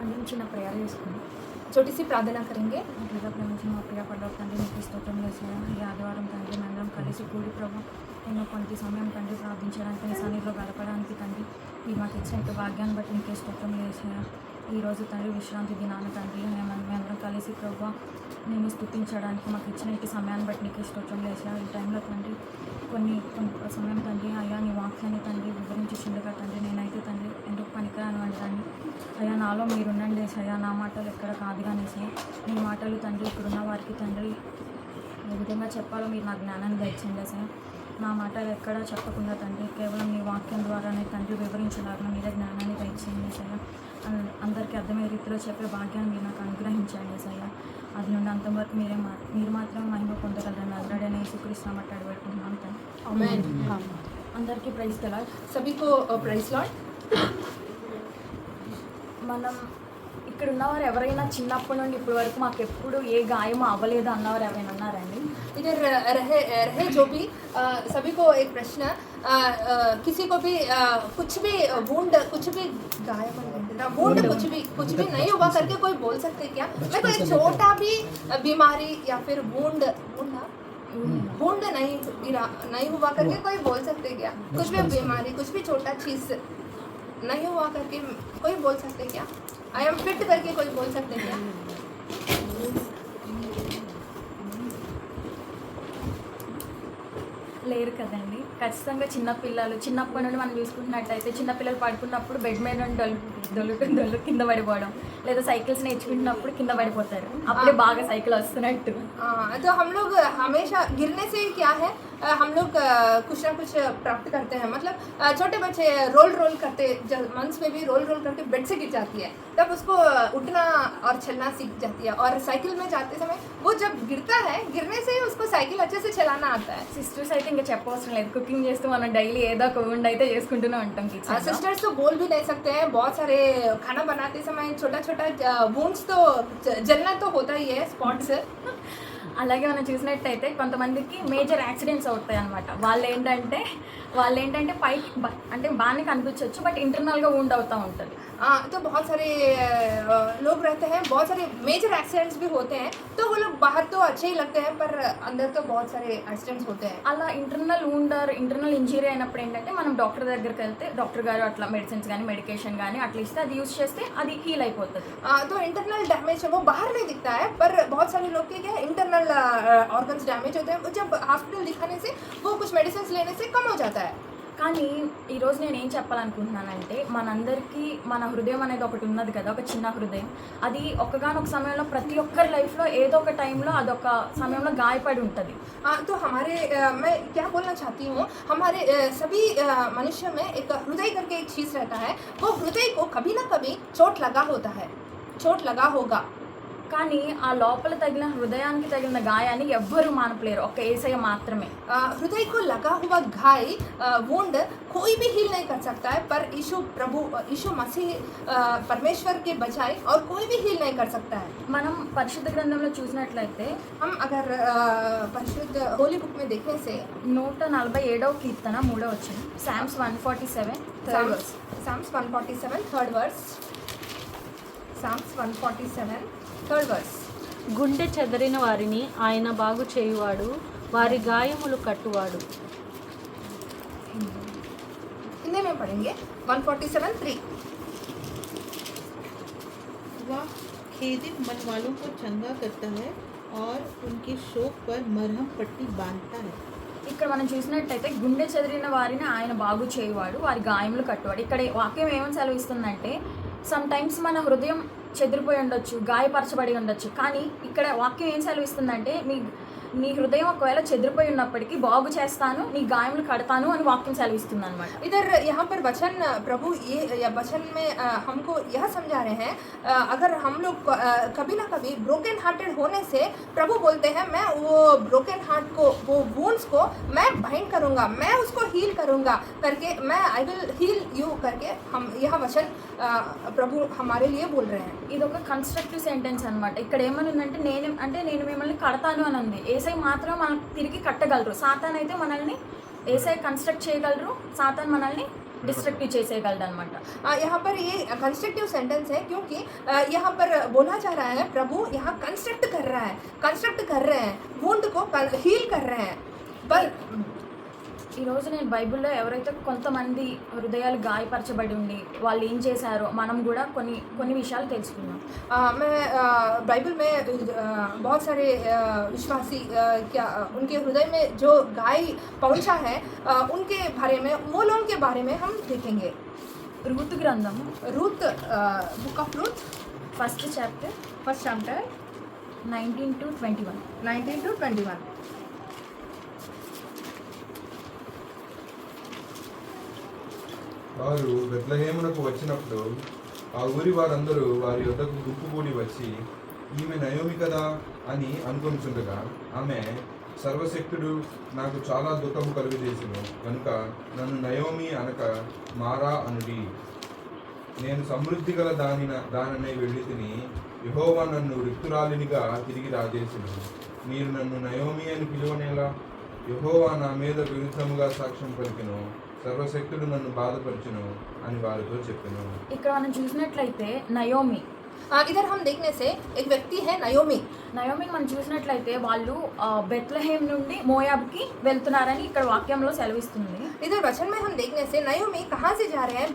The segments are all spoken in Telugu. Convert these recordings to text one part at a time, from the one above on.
అందరం చిన్న ప్రేయర్ చేసుకుని छोटी सी प्रार्थना करेंगे। ప్రియ ప్రేమించిన మా ప్రియ పడ్డ తండ్రి మీకు స్తోత్రం వేసాను. ఈ ఆదివారం తండ్రి మేమందరం కలిసి కూడి ప్రభు ఎన్నో కొంత సమయం తండ్రి ప్రార్థించడానికి నీ సన్నిధిలో గడపడానికి తండ్రి మీరు మాకు ఇచ్చిన భాగ్యాన్ని బట్టి నీకే స్తోత్రం వేసాను. ఈరోజు తండ్రి విశ్రాంతి దినాన తండ్రి మేమందరం కలిసి ప్రభు నేను స్తుతించడానికి మాకు ఇచ్చిన ఈ సమయాన్ని బట్టి నీకే స్తోత్రం వేసాను. ఈ టైంలో తండ్రి కొన్ని సమయం తండ్రి అయ్యా నీ వాక్యాన్ని తండ్రి వివరించుండగా తండ్రి నేనైతే తండ్రి ఎందుకు పనికిరాను అంటాను. అయ్యా నాలో మీరుండండి అయ్యా, నా మాటలు ఎక్కడ కాదు కానీ నీ మాటలు తండ్రి ఇక్కడున్న వారికి తండ్రి ఏ విధంగా చెప్పాలో మీరు నా జ్ఞానాన్ని దయచేయండి సార్. నా మాటలు ఎక్కడ చెప్పకుండా తండ్రి కేవలం నీ వాక్యం ద్వారానే తండ్రి వివరించలాగా మీరే జ్ఞానాన్ని దయచేయండి సార్. అందరికీ అర్థమయ్యే రీతిలో చెప్పే భాగ్యాన్ని మీరు నాకు అనుగ్రహించండి సార్. అది నుండి అంతవరకు మీరు మాత్రం మహిమ పొందగలరని అల్రెడీ యేసుక్రీస్తు మాట్లాడి పెట్టుకుంటున్నాను తండ్రి. आमेन। అందరికీ ప్రైజ్ ద లార్డ్. सभी को प्राइज लॉर्ड। మనం ఇక్కడ ఉన్నవారు ఎవరైనా చిన్నప్పటి నుండి ఇప్పటి వరకు మాకు ఎప్పుడు ఏ గాయం అవ్వలేదు అన్నవారు ఎవరైనా ఉన్నారండి? इधर रहे जो भी सभी को एक प्रश्न, किसी को भी कुछ भी वुंड कुछ भी गायब वुंड कुछ भी नहीं हुआ करके कोई बोल सकते क्या? मैं कोई छोटा भी बीमारी या फिर वुंड वुंड नहीं हुआ करके कोई बोल सकते क्या? कुछ भी बीमारी कुछ भी छोटा चीज नहीं हुआ करके कोई बोल सकते क्या? आई एम फिट करके कोई बोल सकते क्या? లేరు కదండి. ఖచ్చితంగా చిన్నపిల్లలు చిన్నప్పటి నుండి మనం చూసుకుంటున్నట్టయితే చిన్నపిల్లలు పడుకున్నప్పుడు బెడ్ మీద నుండి దొల్లు కింద పడిపోవడం, లేదా సైకిల్స్ నేర్చుకుంటున్నప్పుడు కింద పడిపోతారు. అప్పుడే బాగా సైకిల్ వస్తున్నట్టు. तो हम लोग हमेशा गिरने से क्या है, हम लोग कुछ ना कुछ प्राप्त करते हैं। मतलब छोटे बच्चे रोल करते, जब मंच में भी रोल करके बेड से गिर जाती है, तब उसको उठना और चलना सीख जाती है। और साइकिल में जाते समय वो जब गिरता है, गिरने से ही उसको साइकिल अच्छे से चलाना आता है। సిస్టర్స్ అయితే ఇంకా చెప్పవసరం లేదు. కుకింగ్ చేస్తూ మనం డైలీ ఏదో ఒక వంట అయితే చేసుకుంటూనే ఉంటాం కిచెన్. सिस्टर्स तो बोल भी नहीं सकते हैं। बहुत सारे खाना बनाते समय छोटा वुंड्स तो जलना तो होता ही है, स्पॉट्स। అలాగే మనం చూసినట్టయితే కొంతమందికి మేజర్ యాక్సిడెంట్స్ అవుతాయి అనమాట. వాళ్ళు ఏంటంటే పైకి అంటే బాగానే కనిపించవచ్చు, బట్ ఇంటర్నల్గా వూండ్ అవుతూ ఉంటుంది. तो बहुत सारे लोग रहते हैं, बहुत सारे मेजर एक्सीडेंट्स भी होते हैं। तो वो लोग बाहर तो अच्छे ही लगते हैं, पर अंदर तो बहुत सारे एक्सीडेंट्स होते हैं। అలా ఇంటర్నల్ వూండ్ ఇంటర్నల్ ఇంజరీ అయినప్పుడు ఏంటంటే మనం డాక్టర్ దగ్గరికి వెళ్తే డాక్టర్ గారు అట్లా మెడిసిన్స్ కానీ మెడికేషన్ కానీ అట్లా ఇస్తే అది యూజ్ చేస్తే అది హీల్ అయిపోతుంది. तो इंटरनल डैमेज वो बाहर नहीं दिखता है, पर बहुत सारे लोग के क्या इंटरनल ऑर्गन्स डैमेज होते हैं। जब हॉस्पिटल दिखाने से वो कुछ मेडिसिन लेने से कम हो जाता है। కానీ ఈరోజు నేను ఏం చెప్పాలనుకుంటున్నానంటే మనందరికీ మన హృదయం అనేది ఒకటి ఉన్నది కదా, ఒక చిన్న హృదయం. అది ఒక్కగానొక సమయంలో ప్రతి ఒక్కరి లైఫ్లో ఏదో ఒక టైంలో అదొక సమయంలో గాయపడి ఉంటుంది. तो हमारे मैं क्या बोलना चाहती हूँ, हमारे सभी मनुष्य में एक हृदय करके एक चीज़ रहता है। वो हृदय को कभी ना कभी चोट लगा होगा। కానీ ఆ లోపల తగిలిన హృదయానికి తగిలిన గాయాన్ని ఎవ్వరూ మానపలేరు, ఒక్క యేసయ్య మాత్రమే. हृदय को लगा हुआ घाय वुंड कोई भी हील नहीं कर सकता है, पर यीशु मसीह परमेश्वर के बजाय और कोई भी हील नहीं कर सकता है। మనం పరిశుద్ధ గ్రంథంలో చూసినట్లయితే हम अगर परिशुद्ध होली बुक में देखने से 147వ కీర్తన 3వ వచనం, Psalms 147 third verse. Psalms 147 third verse. Psalms 147 third verse. గుండె చెదరిన వారిని ఆయన బాగు చేయువాడు, వారి గాయములు కట్టువాడు. हिंदी में पढ़ेंगे 147:3। वह खेदित मन वालों को चंगा करता है और उनके शोक पर मरहम पट्टी बांधता है। ఇక్కడ మనం చూసినట్టయితే గుండె చెదిరిన వారిని ఆయన బాగు చేయువాడు, వారి గాయములు కట్టువాడు. ఇక్కడ వాక్యం ఏమని సెలవిస్తుందంటే సమ్ టైమ్స్ మన హృదయం చెదిరిపోయి ఉండొచ్చు, గాయపరచబడి ఉండొచ్చు, కానీ ఇక్కడ వాక్యం ఏం సెలవిస్తుందంటే నీ హృదయం ఒకవేళ చెదిరిపోయి ఉన్నప్పటికీ బాగు చేస్తాను, నీ గాయములు కడతాను అని వాక్యం సెలవిస్తుంది అనమాట. इधर यहाँ पर वचन प्रभु ये वचन में हमको यह समझा रहे हैं, अगर हम लोग कभी ना कभी ब्रोकन हार्टेड होने से प्रभु बोलते हैं मैं वो ब्रोकन हार्ट को, वो वुंड्स को मैं बाइंड करूँगा, मैं उसको हील करूँगा करके, मैं आई विल हील यू करके हम यह वचन प्रभु हमारे लिए बोल रहे हैं। ఇది ఒక కన్స్ట్రక్టివ్ సెంటెన్స్ అనమాట. ఇక్కడ ఏమని ఉందంటే నేను మిమ్మల్ని కడతాను అని ఉంది. ఏసై మాత్రం మనం తిరిగి కట్టగలరు. సాతాన్ అయితే మనల్ని ఏసై కన్స్ట్రక్ట్ చేయగలరు, సాతాన్ మనల్ని డిస్ట్రక్టివ్ చేసేయగలడు అనమాట. यहाँ पर ये कंस्ट्रक्टिव सेंटेंस है क्योंकि यहाँ पर बोला जा रहा है प्रभु यहाँ कंस्ट्रक्ट कर रहे हैं वुंड को हील कर रहे हैं पर ఈరోజు నేను బైబిల్లో ఎవరైతే కొంతమంది హృదయాలు గాయపరచబడి ఉండి వాళ్ళు ఏం చేశారో మనం కూడా కొన్ని విషయాలు తెలుసుకున్నాం. मैं बाइबल में बहुत सारे विश्वासी क्या उनके हृदय में जो गाय पहुंचा है उनके बारे में वो लोगों के बारे में हम देखेंगे. రూతు గ్రంథము Ruth book of Ruth first chapter first chapter 19 to 21. 19 to 21. వారు బెత్లెహేమునకు వచ్చినప్పుడు ఆ ఊరి వారందరూ వారి యొద్దకు గుంపుకూడి వచ్చి ఈమె నయోమి కదా అని అనుకొనిచుండగా ఆమె సర్వశక్తుడు నాకు చాలా దుఃఖము కలుగజేసిను కనుక నన్ను నయోమి అనక మారా అనుడి. నేను సమృద్ధి గల దాననే వెళ్ళి తిని యెహోవా నన్ను రిక్తురాలినిగా తిరిగి రాజేసిను. మీరు నన్ను నయోమి అని పిలువనేలా? యెహోవా నా మీద విరుద్ధముగా సాక్ష్యం పలికెను, సర్వశక్తుడు నన్ను బాధపరచును అని వారితో చెప్పెను. ఇక్కడ మనం చూసినట్లయితే నయోమి इधर हम देखने से एक व्यक्ति है నయోమి మనం చూసినట్లయితే వాళ్ళు బెత్లెహేమ్ నుండి మోయాబ్కి వెళ్తున్నారని ఇక్కడ వాక్యంలో సెలవిస్తుంది. इधर वचन में हम देखने से नयोमी कहाँ से जा रहे हैं?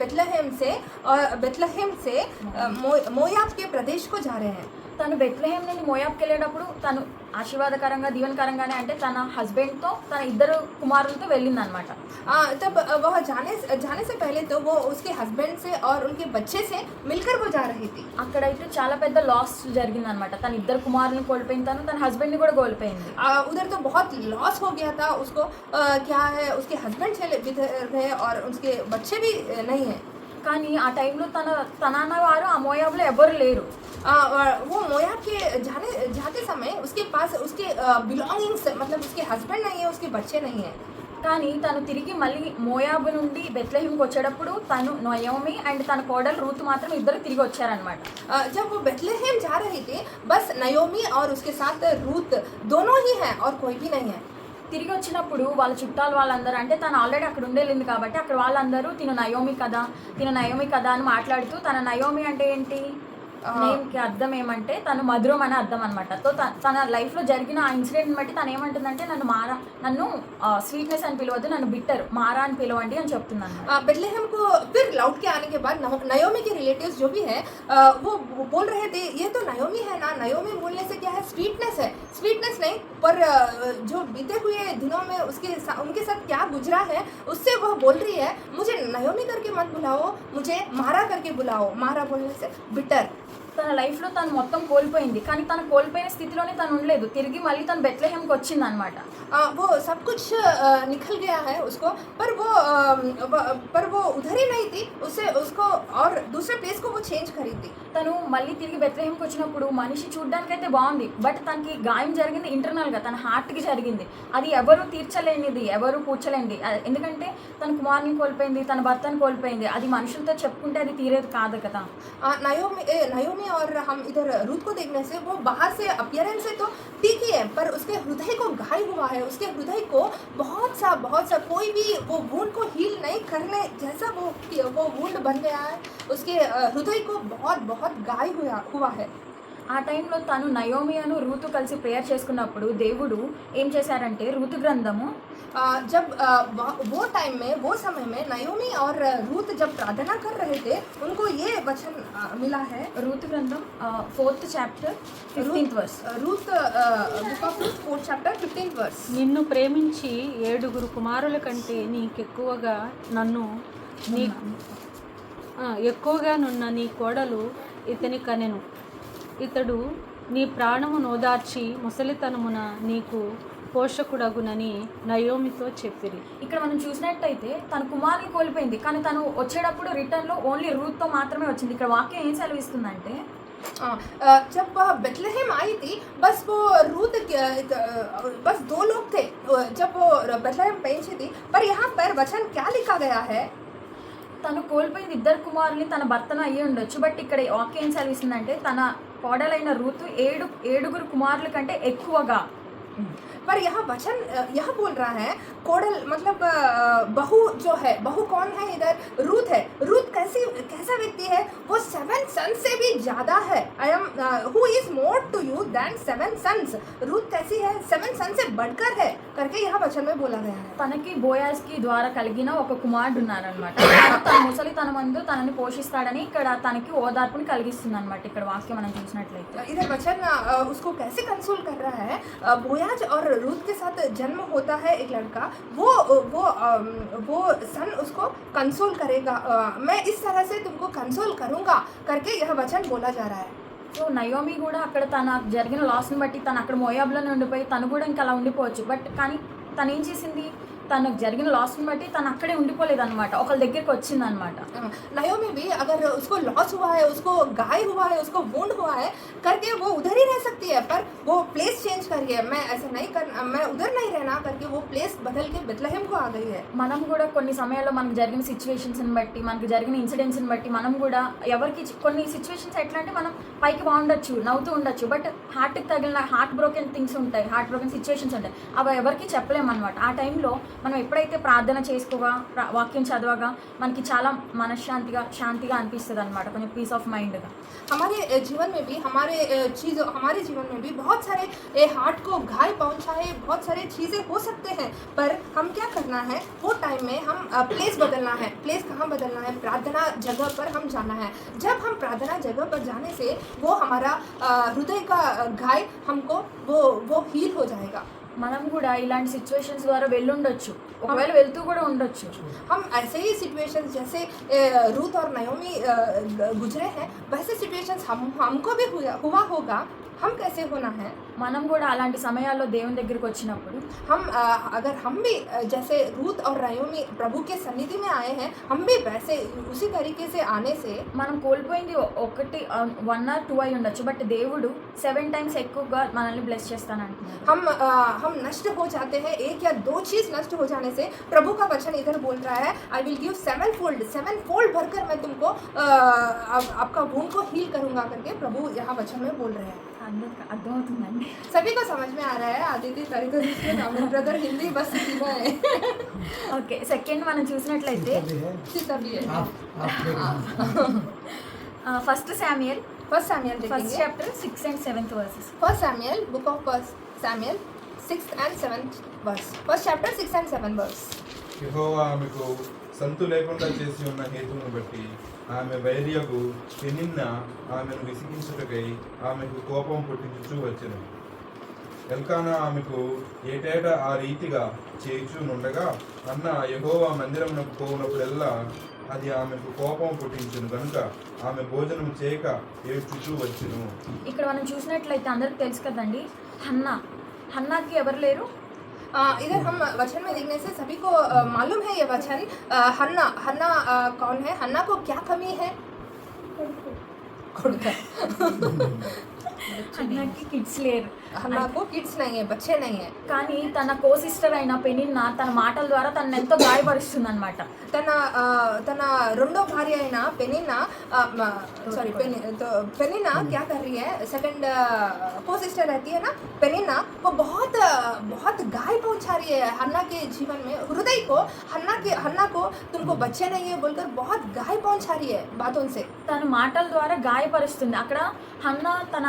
बेथलेहेम से मोयाब के प्रदेश को जा रहे हैं. తను బెత్లెహేమ్ నుండి మోయాబ్కి వెళ్ళేటప్పుడు తను ఆశీర్వాదకరంగా దీవెనకరంగానే అంటే తన హస్బెండ్తో తన ఇద్దరు కుమారులతో వెళ్ళిందనమాట. तब वह जाने से पहले तो वो उसके हस्बैंड से और उनके बच्चे से मिलकर वो जा रही थी. అక్కడైతే చాలా పెద్ద లాస్ జరిగిందనమాట. తన ఇద్దరు కుమారులను కోల్పోయింది, తన హస్బెండ్ని కూడా కోల్పోయింది. उधर तो बहुत लॉस हो गया था उसको. क्या है उसके हस्बैंड चले गए और उसके बच्चे भी नहीं हैं. కానీ ఆ టైంలో తన అన్నవారు ఆ మోయాబ్లో ఎవరు లేరు. वो मोयाब के जाते समय उसके पास उसके बिलोंगिंग्स मतलब उसके हस्बैंड नहीं है, उसके बच्चे नहीं हैं. కానీ తను తిరిగి మళ్ళీ మోయాబు నుండి బెత్లెహేమ్కి వచ్చేటప్పుడు తను నయోమి అండ్ తన కోడలు రూత్ మాత్రం ఇద్దరు తిరిగి వచ్చారనమాట. जब वो बेथलेहेम जा रही थी बस नयोमी और उसके साथ रूथ दोनों ही हैं और कोई भी नहीं है. తిరిగి వచ్చినప్పుడు వాళ్ళ చుట్టాలు వాళ్ళందరూ అంటే తను ఆల్రెడీ అక్కడ ఉండేళ్ళింది కాబట్టి అక్కడ వాళ్ళందరూ తిను నయోమి కదా అని మాట్లాడుతూ తన నయోమి అంటే ఏంటి నేమ్కి అర్థం ఏమంటే తను మధురం అనే అర్థం అనమాట. సో తన లైఫ్లో జరిగిన ఆ ఇన్సిడెంట్ని బట్టి తను ఏమంటుందంటే నన్ను స్వీట్నెస్ అని పిలవద్దు, నన్ను బిట్టర్ మారా అని పిలవండి అని చెప్తున్నాను. बेथलेहेम को फिर लौट के आने के बाद नयोमी के रिलेटिव्स जो भी है वो बोल रहे थे ये तो नयोमी है ना. नयोमी बोलने से क्या है? स्वीटनेस नहीं पर जो बीते हुए दिनों में उनके साथ क्या गुजरा है उससे वह बोल रही है मुझे नयोमी करके मत बुलाओ, मुझे मारा करके बुलाओ. मारा बोलने से बिटर. తన లైఫ్లో తను మొత్తం కోల్పోయింది, కానీ తను కోల్పోయిన స్థితిలోనే తను ఉండలేదు. తిరిగి మళ్ళీ తను బెత్లెహేమ్కి వచ్చింది అనమాట. वो सब कुछ निकल गया है उसको पर वो उधर ही नहीं थी. उसको और दूसरे प्लेस को वो चेंज करी थी. తను మళ్ళీ తిరిగి బెత్లెహేమ్కి వచ్చినప్పుడు మనిషి చూడ్డానికైతే బాగుంది, బట్ తనకి గాయం జరిగింది ఇంటర్నల్గా, తన హార్ట్కి జరిగింది. అది ఎవరు తీర్చలేనిది, ఎవరు పూడ్చలేనిది. ఎందుకంటే తన కుమారుని కోల్పోయింది, తన భర్తను కోల్పోయింది. అది మనుషులతో చెప్పుకుంటే అది తీరేది కాదు కదా. नयोमी और हम इधर रूथ को देखने से वो बाहर से अपीयरेंस से तो ठीक ही है पर उसके हृदय को घाय हुआ है. उसके हृदय को बहुत सा कोई भी वो वुंड को हील नहीं करने जैसा वो वुंड बन गया है. उसके हृदय को बहुत घाय हुआ है. ఆ టైంలో తను నయోమి అను రూతు కలిసి ప్రేయర్ చేసుకున్నప్పుడు దేవుడు ఏం చేశారంటే రూతు గ్రంథము जब वो टाइम में वो समय में नयोमी और रूथ जब प्रार्थना कर रहे थे उनको ये वचन मिला है. రూతు గ్రంథం 4th chapter 15th verse. Ruth book of Ruth 4th chapter 15th verse. నిన్ను ప్రేమించి 7 కుమారుల కంటే ఎక్కువగా నున్న నీ కోడలు ఇతని కనెను. ఇతడు నీ ప్రాణము నోదార్చి ముసలితనమున నీకు పోషకుడగునని నయోమితో చెప్పిరి. ఇక్కడ మనం చూసినట్టయితే తన కుమారుని కోల్పోయింది, కానీ తను వచ్చేటప్పుడు రిటర్న్లో ఓన్లీ రూత్తో మాత్రమే వచ్చింది. ఇక్కడ వాక్యం ఏం సెలవిస్తుందంటే जब वह बेथलेहेम आई थी बस वो रूथ बस 2 लोग थे जब वो बेथलेहेम पहुंची थी. पर यहाँ पर वचन क्या लिखा गया है? తను కోల్పోయింది ఇద్దరు కుమారుల్ని, తన భర్తను అయ్యి ఉండొచ్చు. బట్ ఇక్కడ వాక్యం ఏం సెలవిస్తుందంటే తన కోడలైన రూతు 7 కుమారుల కంటే ఎక్కువగా. पर यह वचन यह बोल रहा है कोडल मतलब बहू जो है, बहू कौन है इधर? रूथ है। रूथ कैसा व्यक्ति है? वो 7 सन्स से भी ज़्यादा है। I am who is more to you than 7 sons. Ruth कैसी है? 7 सन्स से बढ़कर है करके यह वचन में बोला गया है। తనకి బోయాజ్కి ద్వారా కలిగిన ఒక కుమారుడు ఉన్నారనమాట. తన ముసలితనమందు తనని పోషిస్తాడని ఇక్కడ తనకి ఓదార్పుని కలిగిస్తుంది అనమాట. ఇక్కడ వాక్యం మనం చూసినట్లయితే इधर वचन उसको कैसे कंसोल कर रहा है? बोयाज और रूथ के साथ जन्म होता है एक लड़का, वो सन उसको कंसोल करेगा। मैं इस तरह से तुमको कंसोल करूँगा करके यह वचन बोला जा रहा है। సో నయోమి కూడా అక్కడ తన జరిగిన లాస్ని బట్టి తను అక్కడ మోయాబ్లోనే ఉండిపోయి తను కూడా ఇంకా అలా ఉండిపోవచ్చు. బట్ కానీ తను ఏం చేసింది? తనకు జరిగిన లాస్ని బట్టి తను అక్కడే ఉండిపోలేదు అనమాట, ఒకళ్ళ దగ్గరికి వచ్చింది అనమాట. नयोमी भी अगर उसको लॉस हुआ है, उसको गाय हुआ है, उसको वुंड हुआ है करके वो उधर ही रह सकती है, पर वो प्लेस चेंज करिए, मैं ऐसा नहीं कर, मैं उधर नहीं रहना करके वो प्लेस बदल के बेथलेहेम को आ गई है। మనం కూడా కొన్ని సమయాల్లో మనకు జరిగిన సిచ్యువేషన్స్ని బట్టి, మనకి జరిగిన ఇన్సిడెంట్స్ని బట్టి మనం కూడా ఎవరికి కొన్ని సిచ్యువేషన్స్ ఎట్లా అంటే మనం పైకి బాగుండొచ్చు, నవ్వుతూ ఉండొచ్చు, బట్ హార్ట్కి తగిలిన హార్ట్ బ్రోకెన్ థింగ్స్ ఉంటాయి, హార్ట్ బ్రోకెన్ సిచ్యువేషన్స్ ఉంటాయి, అవి ఎవరికి చెప్పలేమన్నమాట. ఆ టైంలో మనం ఎప్పుడైతే ప్రార్థన చేసుకోగా, వాక్యం చదవగా మనకి చాలా మనశ్శాంతిగా, శాంతిగా అనిపిస్తుంది అనమాట, కొంచెం పీస్ ఆఫ్ మైండ్గా. हमारे जीवन में भी हमारे जीवन में भी बहुत सारे हार्ट को घायल पहुंचाए, बहुत सारे चीज़ें हो सकते हैं, पर हम क्या करना है? वो टाइम में हम प्लेस बदलना है। प्लेस कहाँ बदलना है? प्रार्थना जगह पर हम जाना है। जब हम प्रार्थना जगह पर जाने से वो हमारा हृदय का घायल हमको वो हील हो जाएगा। మనం కూడా ఇలాంటి సిచ్యువేషన్స్ ద్వారా వెళ్ళుండొచ్చు, ఒకవేళ వెళ్తూ కూడా ఉండొచ్చు. हम ऐसे ही सिचुएशंस जैसे रूथ और नयोमी गुजरे हैं, वैसे सिचुएशंस हमको भी हुआ होगा। हम कैसे होना है? మనం కూడా అలాంటి సమయాల్లో దేవుని దగ్గరికి వచ్చినప్పుడు हम अगर हम भी जैसे रूथ और नयोमी प्रभु के सन्निधि में आए हैं, हम भी वैसे उसी तरीके से आने से మనం కోల్పోయింది 1 or 2 అయి ఉండొచ్చు, బట్ దేవుడు 7 times ఎక్కువగా మనల్ని బ్లెస్ చేస్తానంటున్నాడు. हम नष्ट हो जाते हैं, 1 या 2 चीज़ नष्ट हो जाने से प्रभु का वचन इधर बोल रहा है, आई विल गिव 7 फोल्ड भरकर मैं तुमको आपका वुंड को हील करूंगा करके प्रभु यहाँ वचन में बोल रहे हैं। అందరికి అర్థమవుతుందండి. सभी को समझ में आ रहा है? आदित्य तरीके से ब्रदर हिंदी बस सीखना है। ఓకే, సెకండ్ మనం చూసినట్లయితే सीता भी है। First Samuel first Samuel first देखेंगे। Chapter 6 and 7th verses. First Samuel book of first Samuel 6th and 7th verse. First chapter 6 and 7 verse. యెహోవా ఆమెకు సంతు లేకుండా చేసి ఉన్న హేతువును బట్టి ఆమె వైర్యకు పెనిన్న ఆమెను విసిగించుటకై ఆమెకు కోపం పుట్టించుచూ వచ్చెను. ఎల్కానా ఆమెకు ఏటేటా ఆ రీతిగా చేయుచునుండగా అన్న యెహోవా మందిరమునకు పోవునప్పుడెల్లా అది ఆమెకు కోపం పుట్టించును కనుక ఆమె భోజనం చేయక ఏడ్చుచూ వచ్చెను. ఇక్కడ మనం చూసినట్లయితే అందరికి తెలుసు కదండి, హన్నాకి ఎవరు లేరు? इधर हम वचन में देखने से सभी को मालूम है ये वचन। हन्ना कौन है? हन्ना को क्या कमी है? హన్నాకి కిడ్స్ లేరు, हन्ना को किड्स नहीं है, बच्चे नहीं है। కానీ తన కో సిస్టర్ అయిన పెనిన్న తన మాటల ద్వారా తనను ఎంతో గాయపరుస్తుంది అనమాట. तन రెండో భార్య అయిన పెనిన్నా पेनिना क्या कर रही है? सेकंड को सिस्टर रहती है ना पेनिना, वो बहुत गाय पहुंचा रही है हन्ना के जीवन में, हृदय को। हन्ना को तुमको बच्चे नहीं है बोलकर बहुत गाय पहुंचा रही है बातों से। తన మాటల ద్వారా గాయపరుస్తుంది. అక్కడ హన్నా తన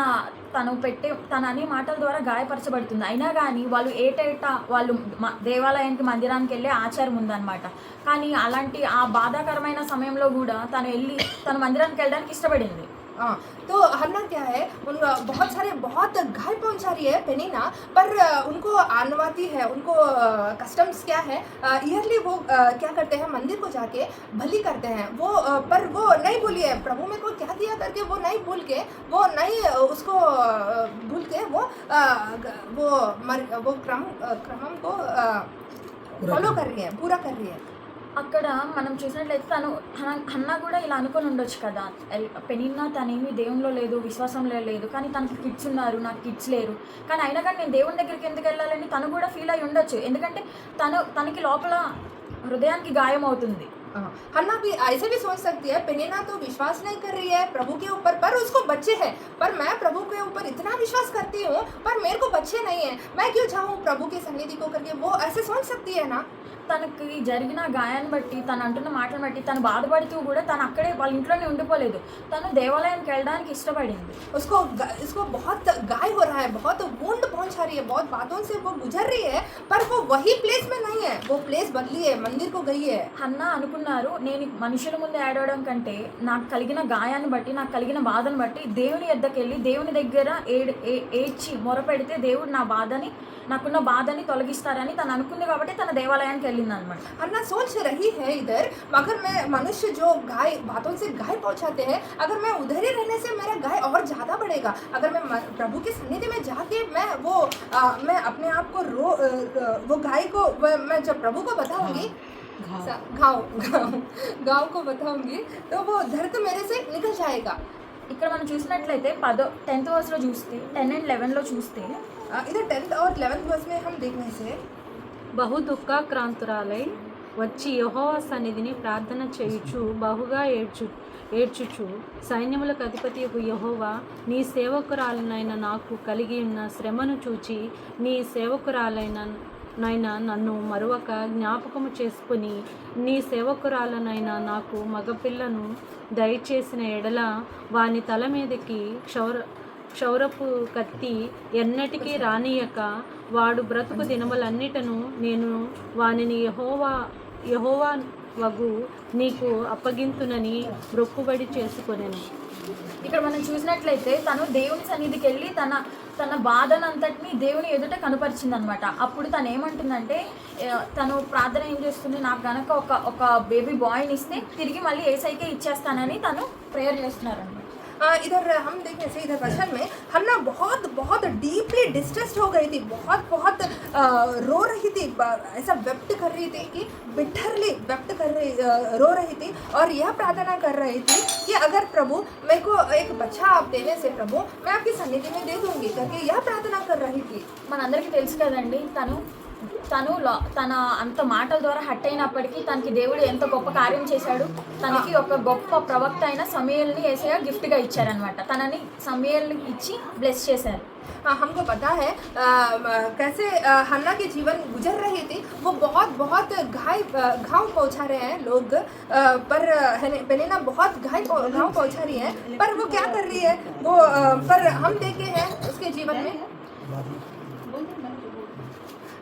అనే మాటల ద్వారా గాయపరచబడుతుంది. అయినా కానీ వాళ్ళు ఏటేటా వాళ్ళు దేవాలయానికి, మందిరానికి వెళ్ళే ఆచారం ఉందన్నమాట. కానీ అలాంటి ఆ బాధాకరమైన సమయంలో కూడా తను వెళ్ళి తన మందిరానికి వెళ్ళడానికి ఇష్టపడింది. हाँ, तो हन्ना क्या है? उनका बहुत घायल पहुंचा रही है पेनिना, पर उनको आनवाती है, उनको कस्टम्स क्या है? ईयरली वो क्या करते हैं? मंदिर को जाके भली करते हैं वो, पर वो नहीं बोली है प्रभु मेरे को क्या दिया करके, वो नहीं भूल के, वो नहीं उसको भूल के वो क्रम को फॉलो कर रही है, पूरा कर रही है। అక్కడ మనం చూసినట్లయితే హన్నా కూడా ఇలా అనుకొని ఉండొచ్చు కదా, పెనిన్నా తనేమి దేవునిలో లేదు, విశ్వాసంలో లేదు, కానీ తనకి కిడ్స్ ఉన్నారు, నాకు కిడ్స్ లేరు, కానీ అయినా కానీ నేను దేవుని దగ్గరికి ఎందుకు వెళ్ళాలని తను కూడా ఫీల్ అయి ఉండొచ్చు. ఎందుకంటే తనకి లోపల హృదయానికి గాయం అవుతుంది. हन्ना भी ऐसे भी सोच सकती है, पेनिना तो विश्वास नहीं कर रही है प्रभु के ऊपर, पर उसको बच्चे हैं, पर मैं प्रभु के ऊपर इतना विश्वास करती हूँ, पर मेरे को बच्चे नहीं है, मैं क्यों चाहूँ प्रभु की सन्निधि को करके, वो ऐसे सोच सकती है ना। తనకి జరిగిన గాయాన్ని బట్టి తను అంటున్న మాటను బట్టి తను బాధపడుతూ కూడా తను అక్కడే వాళ్ళ ఇంట్లోనే ఉండిపోలేదు, తను దేవాలయానికి వెళ్ళడానికి ఇష్టపడింది. इसको बहुत गाय हो रहा है, बहुत वुंड पहुंचा रही है, बहुत बातों से वो गुजर रही है, पर वो वही प्लेस में नहीं है, वो प्लेस बदली है, मंदिर को गई है. హన్నా అనుకున్నారు, నేను మనుషుల ముందు ఏడవడం కంటే నాకు కలిగిన గాయాన్ని బట్టి నాకు కలిగిన బాధను బట్టి దేవుని యొద్దకు వెళ్ళి దేవుని దగ్గర ఏడ్చి మొరపెడితే దేవుడు నా బాధని నాకున్న బాధని తొలగిస్తారని తను అనుకుంది కాబట్టి తన దేవాలయానికి వెళ్ళింది అనమాట. अन्ना सोच रही है इधर, मगर मैं मनुष्य जो गाय बातों से गाय पहुंचाते हैं, अगर मैं उधर ही रहने से मेरा गाय और ज़्यादा बढ़ेगा, अगर मैं प्रभु की सन्निधि में जाके मैं अपने आप को वो गाय को मैं जब प्रभु को बताऊंगी, गाँव को बताऊंगी, तो वो दर्द मेरे से निकल जाएगा. ఇక్కడ మనం చూసినట్లయితే 10th వర్స్లో చూస్తే 10 and 11లో చూస్తే इधर 10th और 11th वर्ष में हम देखने से బహు దుఃఖాక్రాంతురాలై వచ్చి యెహోవా సన్నిధిని ప్రార్థన చేయుచు బహుగా ఏడ్చుచు సైన్యములకు అధిపతి యెహోవా, నీ సేవకురాలనైన నాకు కలిగి ఉన్న శ్రమను చూచి నీ సేవకురాలైన నన్ను మరొక జ్ఞాపకము చేసుకుని నీ సేవకురాలనైనా నాకు మగపిల్లను దయచేసిన ఎడల వాని తల మీదకి క్షౌరపు కత్తి ఎన్నటికీ రానియక వాడు బ్రతుకు దినములన్నిటను నేను వానిని యెహోవా వగు నీకు అప్పగింతునని మొక్కుబడి చేసుకొనెను. ఇక్కడ మనం చూసినట్లయితే తను దేవుని సన్నిధికి వెళ్ళి తన బాధనంతటిని దేవుని ఎదుట కనపరిచింది అనమాట. అప్పుడు తను ఏమంటుందంటే, తను ప్రార్థన ఏం చేస్తుంది, నాకు కనుక ఒక బేబీ బాయ్ని ఇస్తే తిరిగి మళ్ళీ ఏసైకే ఇచ్చేస్తానని తను ప్రేయర్ చేస్తున్నారు అనమాట. इधर हम देखने से इधर वचन में हन्ना बहुत बहुत डीपली डिस्ट्रेस्ड हो गई थी, बहुत रो रही थी, ऐसा व्यक्त कर रही थी कि बिटरली रो रही थी और यह प्रार्थना कर रही थी कि अगर प्रभु मेरे को एक बच्चा आप देने से प्रभु मैं आपकी सन्निधि में दे दूंगी करके यह प्रार्थना कर रही थी. మనందరికీ తెలుసు కదండి, తన అంత మాటల ద్వారా హట్ అయినప్పటికీ తనకి దేవుడు ఎంత గొప్ప కార్యం చేశాడు. తనకి ఒక గొప్ప ప్రవక్త అయిన సమూయేలుని యేసయ్య గిఫ్ట్గా ఇచ్చారనమాట. తనని సమూయేలుని ఇచ్చి బ్లెస్ చేశారు. हमको पता है कैसे हन्ना के जीवन गुजर रही थी, वो बहुत घाव पहुंचा रहे हैं लोग, पर पेनिना बहुत घाव पहुंचा रही है, पर वो क्या कर रही है वो पर हम देखे हैं उसके जीवन में,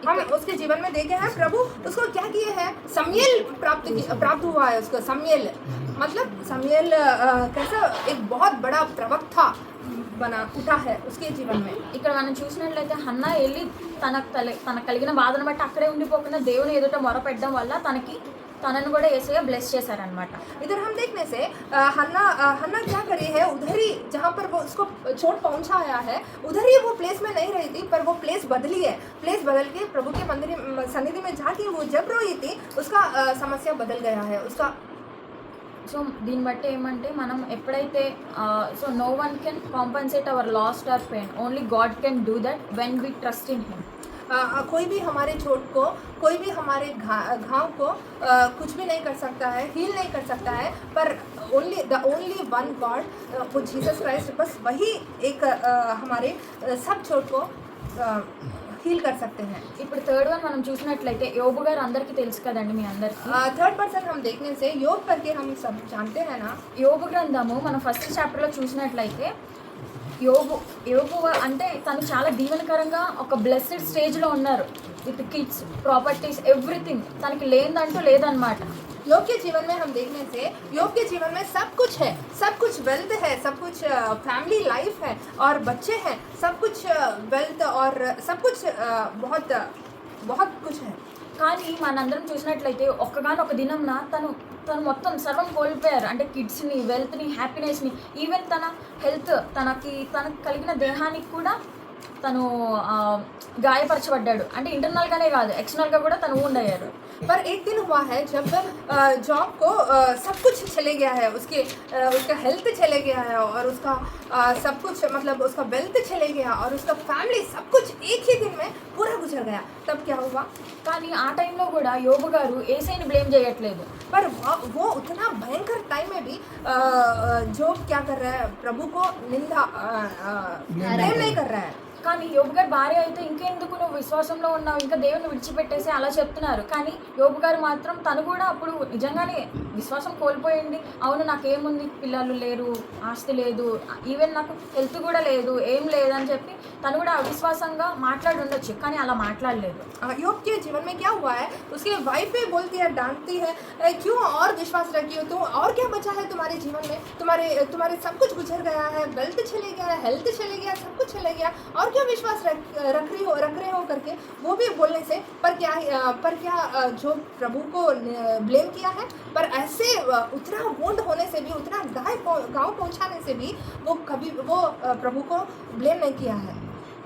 हम उसके जीवन में देखे हैं प्रभु उसको क्या किए हैं. समूएल प्राप्त हुआ है उसको. समूएल मतलब समूएल कैसा एक बहुत बड़ा प्रवक्ता बना उठा है उसके जीवन में. ఇక్కడ మనం చూసినట్లయితే హన్నా వెళ్ళి తనకు కలిగిన బాధను బట్టి అక్కడే ఉండిపోకుండా దేవుని ఎదుట మొరపెట్టడం వల్ల తనను కూడా యేసయ్య బ్లెస్ చేశారనమాట. इधर हम देखने से हन्ना क्या करी है, उधर ही जहाँ पर वो उसको चोट पहुँचाया है उधर ही वो प्लेस में नहीं रही थी, पर वो प्लेस बदली है. प्लेस बदल के प्रभु के मंदिर सन्निधि में जाके वो जब रोई थी उसका समस्या बदल गया है उसका. సో దీన్ని బట్టి ఏమంటే మనం ఎప్పుడైతే so no one can compensate our lost or pain, only God can do that when we trust in him. कोई भी हमारे चोट को, कोई भी हमारे घाव को कुछ भी नहीं कर सकता है, हील नहीं कर सकता है, पर ओनली वन गॉड वो जीसस क्राइस्ट, बस वही एक हमारे सब चोट को హీల్ कर सकते हैं. ఇప్పుడు థర్డ్ వన్ మనం చూసినట్లయితే యోబు గారు అందరికీ తెలుసు కదండి మీ అందరికీ. थर्ड पर्सन हम देखने से योग करके हम सब जानते हैं ना. యోబు గ్రంథము మనం ఫస్ట్ చాప్టర్లో చూసినట్లయితే యోబు అంటే తను చాలా దీవెనకరంగా ఒక బ్లెస్డ్ స్టేజ్లో ఉన్నారు. విత్ కిడ్స్, ప్రాపర్టీస్, ఎవ్రీథింగ్ తనకి లేదంటూ లేదనమాట. योग के जीवन में हम देखने से योग के जीवन में सब कुछ है, सब कुछ वेल्थ है, सब कुछ फैमिली लाइफ है और बच्चे हैं, सब कुछ वेल्थ और सब कुछ बहुत कुछ है. కానీ మనందరం చూసినట్లయితే ఒక్కగానొక దినంన తను మొత్తం సర్వం కోల్పోయారు. అంటే కిడ్స్ని, వెల్త్ని, హ్యాపీనెస్ని, ఈవెన్ తన హెల్త్, తనకు కలిగిన దేహానికి కూడా తను గాయపరచబడ్డాడు. అంటే ఇంటర్నల్గానే కాదు, ఎక్స్టర్నల్గా కూడా తను wound అయ్యారు. पर एक दिन हुआ है जब जॉब को सब कुछ चले गया है, उसका हेल्थ चले गया है और उसका सब कुछ मतलब उसका वेल्थ चले गया और उसका फैमिली सब कुछ एक ही दिन में पूरा गुजर गया। तब क्या हुआ? కానీ ఆ టైంలో కూడా యోబు గారు ఏసైని బ్లేమ్ చేయట్లేదు. पर वो उतना भयंकर टाइम में भी जॉब क्या कर रहा है? प्रभु को निंदा ब्लेम नहीं कर रहा है। కానీ యోబు గారి భార్య అయితే ఇంకెందుకు నువ్వు విశ్వాసంలో ఉన్నావు, ఇంకా దేవుని విడిచిపెట్టేసి అలా చెప్తున్నారు. కానీ యోబు గారు మాత్రం తను కూడా అప్పుడు నిజంగానే విశ్వాసం కోల్పోయింది. అవును నాకేముంది, పిల్లలు లేరు, ఆస్తి లేదు, ఈవెన్ నాకు హెల్త్ కూడా లేదు, ఏం లేదని చెప్పి తను కూడా అవిశ్వాసంగా మాట్లాడి ఉండొచ్చు, కానీ అలా మాట్లాడలేదు. योग के जीवन में क्या हुआ है? उसकी वाइफ भी बोलती है, डांटती है, क्यों और विश्वास रखी हो तुम, और क्या बचा है तुम्हारे जीवन में? तुम्हारे सब कुछ गुजर गया है, वेल्थ चले गया है, हेल्थ चले गया, सब कुछ चले गया, और क्या विश्वास रख रहे हो करके वो भी बोलने से पर क्या जो प्रभु को ब्लेम किया है? पर ऐसे उतना वुंड होने से भी, उतना गाँव पहुँचाने से भी वो प्रभु को ब्लेम नहीं किया है।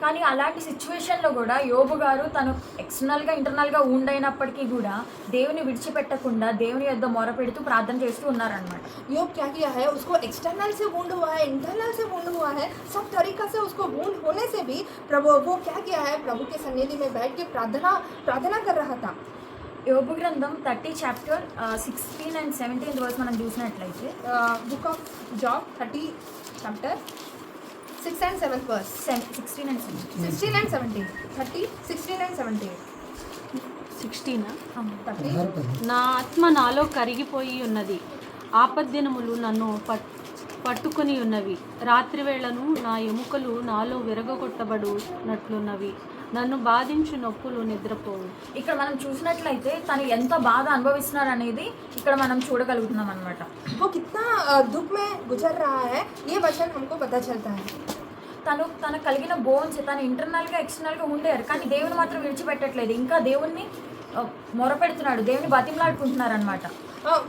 కానీ అలాంటి సిచ్యువేషన్లో కూడా యోబు గారు తను ఎక్స్టర్నల్గా ఇంటర్నల్గా ఉండైనప్పటికీ కూడా దేవుని విడిచిపెట్టకుండా దేవుని యొద్ద మొరపెడుతూ ప్రార్థన చేస్తూ ఉన్నారనమాట. योग क्या किया है? उसको एक्सटर्नल से वुंड हुआ है, इंटरनल से वुंड हुआ है, सब तरीका से उसको वुंड होने से भी प्रभु वो क्या किया है? प्रभु के सन्निधि में बैठ के प्रार्थना कर रहा था। యోబు గ్రంథం 30 చాప్టర్ 16 and 17 వర్స్ మనం చూసినట్లయితే book of job 30 chapter 6 and 7 verse 16 and 17. 16 and 17 30 16 and 17 16 30 నా ఆత్మ నాలో కరిగిపోయి ఉన్నది, ఆపద్దినములు నన్ను పట్టుకొని ఉన్నవి, రాత్రివేళను నా ఎముకలు నాలో విరగొట్టబడునట్లున్నవి, నన్ను బాధించు నొప్పులు నిద్రపోవు. ఇక్కడ మనం చూసినట్లయితే తను ఎంత బాధ అనుభవిస్తున్నారు అనేది ఇక్కడ మనం చూడగలుగుతున్నాం అనమాట. वो कितना दुख में गुजर रहा है, ये वचन हमको पता चलता है। తను కలిగిన బోన్స్ తను ఇంటర్నల్గా ఎక్స్టర్నల్గా ఉండేవారు, కానీ దేవుని మాత్రం విడిచిపెట్టట్లేదు, ఇంకా దేవుణ్ణి మొరపెడుతున్నాడు, దేవుని బతిమలాడుకుంటున్నారు అనమాట.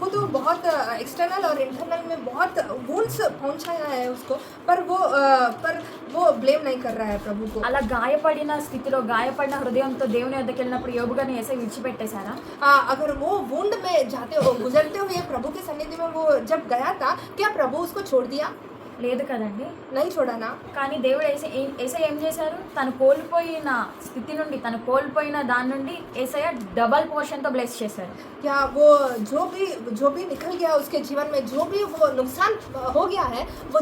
वो तो बहुत एक्सटर्नल और इंटरनल में बहुत वुंड्स पहुंचाया है उसको, पर वो ब्लेम नहीं कर रहा है प्रभु को। అలా గాయపడిన స్థితిలో, గాయపడిన హృదయంతో దేవుని వద్దకు వెళ్ళినప్పుడు యోబు గారిని యేసయ్య విడిచిపెట్టేశారా? अगर वो वुंड में गुजरते हुए प्रभु के सन्निधि में वो जब गया था, क्या प्रभु उसको छोड़ दिया? లేదు కదండి. नहीं छोड़ा ना। కానీ దేవుడు యేసయ్య ఏం చేశారు? తను కోల్పోయిన స్థితి నుండి, తను కోల్పోయిన దాని నుండి యేసయ్య డబల్ పోర్షన్తో బ్లెస్ చేశారు. क्या वो जो भी निकल गया उसके जीवन में, जो भी वो नुकसान हो गया है, वो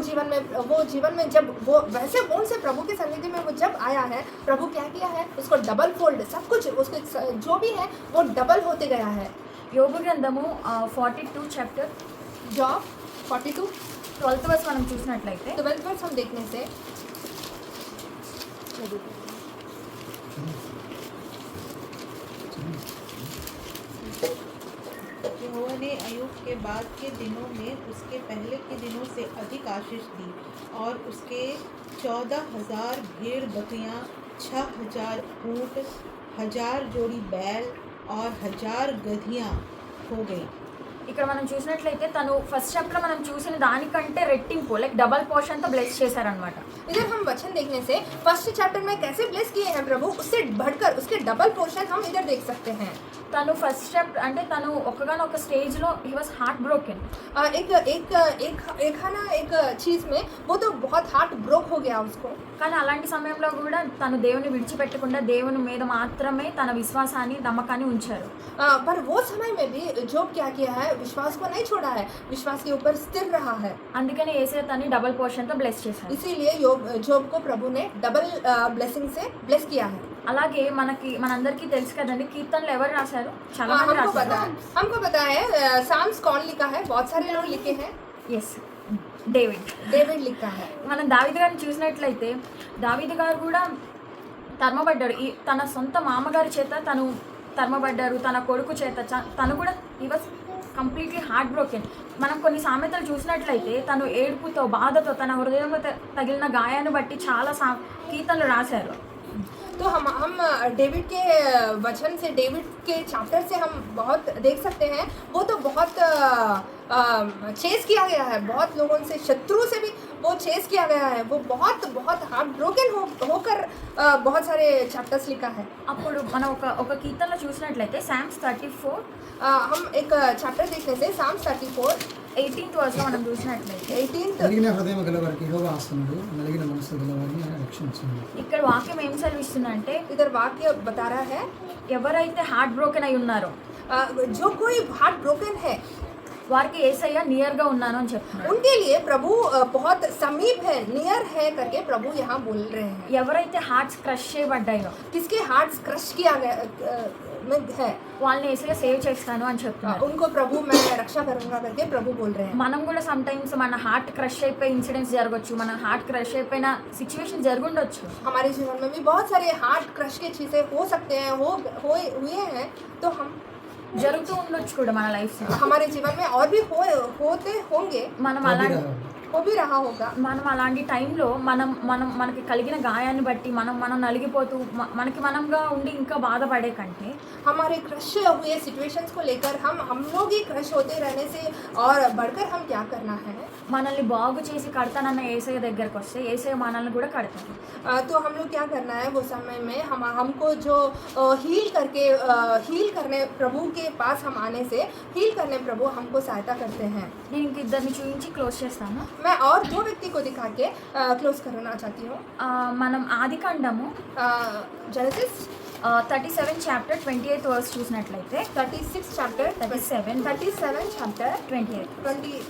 जीवन में जब वो वैसे वोन से प्रभु के सन्निधि में वो जब आया है, प्रभु क्या किया है? उसको डबल फोल्ड सब कुछ उसके जो भी है वो डबल होते गया है। యోబు గ్రంథము 42 చాప్టర్ जॉब 42 12th వర్స్ మనం చూసినట్లయితే 12th वर्स हम देखने से यहोवा ने अय्यूब के बाद के दिनों में उसके पहले के दिनों से अधिक आशीष दी और उसके 14,000 भेड़ बकरियां, 6,000 ऊँट, 1,000 जोड़ी बैल और 1,000 गधियां हो गई। ఇక్కడ మనం చూసినట్లయితే తను ఫస్ట్ చాప్టర్ మనం చూసిన దానికంటే రెట్టింపు లైక్ డబల్ పోర్షన్తో బ్లెస్ చేశారనమాట. इधर हम वचन देखने से फर्स्ट चैप्टर में कैसे ब्लेस किए हैं प्रभु, उससे बढ़कर उसके डबल पोर्शन हम इधर देख सकते हैं। తను ఫస్ట్ చాప్టర్ అంటే తను ఒకగానొక స్టేజ్లో హీ వాజ్ హార్ట్ బ్రోకెన్. एक चीज में वो तो बहुत हार्ट ब्रोक हो गया उसको। కానీ అలాంటి సమయంలో కూడా తను దేవుని విడిచిపెట్టకుండా దేవుని మీద మాత్రమే తన విశ్వాసాన్ని, నమ్మకాన్ని ఉంచారు. पर वो समय में भी जॉब क्या किया है? विश्वास को नहीं छोड़ा है, विश्वास के ऊपर स्थिर रहा है। అందుకని యేసయ్య తనని డబల్ పోర్షన్తో బ్లెస్ చేశారు. इसीलिए जॉब को प्रभु ने डबल ब्लेसिंग से ब्लेस किया है। అలాగే మనందరికీ తెలుసు కదండి, కీర్తనలు ఎవరు రాశారు? చాలా మంది రాశారు. हमको पता है साम्स कौन लिखा है? बहुत सारे लोग लिखे हैं। ఎస్, డేవిడ్ लिखा है। మనం దావీదు గారిని చూసినట్లయితే దావీదు గారు కూడా తరమబడ్డాడు. తన సొంత మామగారి చేత తను తరమబడ్డారు, తన కొడుకు చేత తను కూడా ఈ వాజ్ కంప్లీట్లీ హార్ట్ బ్రోకెన్. మనం కొన్ని సామెతలు చూసినట్లయితే తను ఏడుపుతో, బాధతో, తన హృదయంలో తగిలిన గాయాన్ని బట్టి చాలా కీర్తనలు రాశారు. तो हम डेविड के वचन से, डेविड के चैप्टर से हम बहुत देख सकते हैं, वो तो बहुत चेस किया गया है, बहुत लोगों से, शत्रु से भी वो चेस किया गया है, वो बहुत बहुत हार्ट ब्रोकन होकर बहुत सारे चैप्टर्स लिखा है। అప్పుడు మనం ఒక కీర్తనలో చూసినట్లయితే సామ్స్ 34 हम एक चैप्टर देखने से साम्स 34 18th వర్స్లో మనం చూసినట్లయితే 18th నలిగిన హృదయం గలవారికి యెహోవా ఆసనుడు, నలిగిన మనసు గలవారిని ఆయన రక్షించును. ఇక్కడ వాక్యం ఏం సెలవిస్తుందంటే इधर वाक्य बता रहा है ఎవరైతే హార్ట్ బ్రోకెన్ అయి ఉన్నారో जो कोई हार्ट ब्रोकन है వారికి యేసయ్య నియర్గా ఉన్నాను అని చెప్తున్నారు. उनके लिए प्रभु बहुत समीप है, नियर है करके प्रभु यहाँ बोल रहे हैं। ఎవరైతే హార్ట్స్ క్రష్ చేయబడ్డాయో किसके हार्ट्स क्रश किया गया में है, వాళ్ళని యేసయ్య సేవ్ చేస్తాను అని చెప్తున్నారు. उनको प्रभु मैं रक्षा करूंगा करके प्रभु बोल रहे हैं। మనం కూడా సమ్ టైమ్స్ మన హార్ట్ క్రష్ అయిపోయి ఇన్సిడెంట్స్ జరగవచ్చు, మన హార్ట్ క్రష్ అయిపోయిన సిచ్యువేషన్ జరుగుండొచ్చు. हमारे जीवन में भी बहुत सारे हार्ट क्रश की चीजें हो सकते हैं, हुए हैं, तो हम జరుగుతూ ఉండొచ్చు కూడా మన లైఫ్ हमारे जीवन में और भी होते होंगे, మనం అలాంటి हो भी रहा होगा। మనం అలాంటి టైంలో మనకి కలిగిన గాయాన్ని బట్టి మనం నలిగిపోతూ మనకి మనంగా ఉండి ఇంకా బాధపడే కంటే हमारे क्रश हुए सिचुएशंस को लेकर हम लोग ही क्रश होते रहने से और बढ़कर हम क्या करना है, మనల్ని బాగు చేసి కడతానన్న యేసయ్య దగ్గరకు వస్తే యేసయ్య మనల్ని కూడా కడతాడు. तो हम लोग क्या करना है वो समय में हमको जो हील करने प्रभु के पास हम आने से हील करने प्रभु हमको सहायता करते हैं। నేను ఇంక ఇద్దరిని చూపించి క్లోజ్ చేస్తాను. मैं और दो व्यक्ति को दिखा के क्लोज करना चाहती हूँ। మనం ఆదికాండము जेनेसिस 37 చాప్టర్ 28th వర్స్ చూసినట్లయితే 36 चैप्टर 37 चैप्टर 28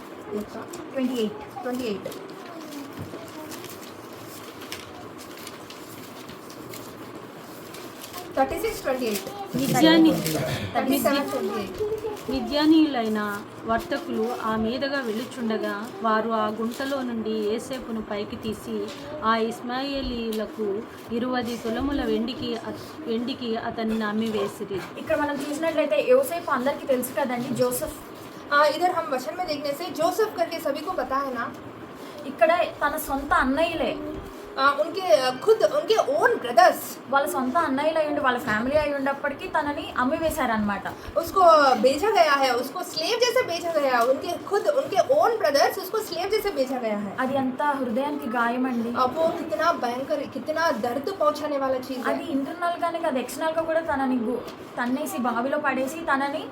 మిద్యానీయులైన వర్తకులు ఆ మీదగా వెళ్ళుచుండగా వారు ఆ గుంటలో నుండి యేసేపును పైకి తీసి ఆ ఇస్మాయేలీయులకు 20 తులముల వెండికి అతన్ని అమ్మివేసిరి. ఇక్కడ మనం చూసినట్లయితే యోసేపు అందరికీ తెలుసు కదండి, జోసెఫ్. इधर हम वचन में देखने से जोसेफ करके सभी को पता है ना, ఇక్కడ తన సొంత అన్నయ్యలే, उनके ओन ब्रदर्स, వాళ్ళ సొంత అన్నయ్యలు అయ్యుండి వాళ్ళ ఫ్యామిలీ అయి ఉండప్పటికీ తనని అమ్మివేశారనమాట. उसको बेचा गया है, उसको स्लेव जैसे बेचा गया है, उनके ओन ब्रदर्स उसको स्लेव जैसे बेचा गया है। అది ఎంత హృదయానికి గాయం అండి. वो कितना भयंकर, कितना दर्द पहुंचाने वाला चीज है। అది ఇంటర్నల్ గానే కాదు, ఎక్స్టర్నల్ గా కూడా తనని తన్నేసి బావిలో పడేసి తనని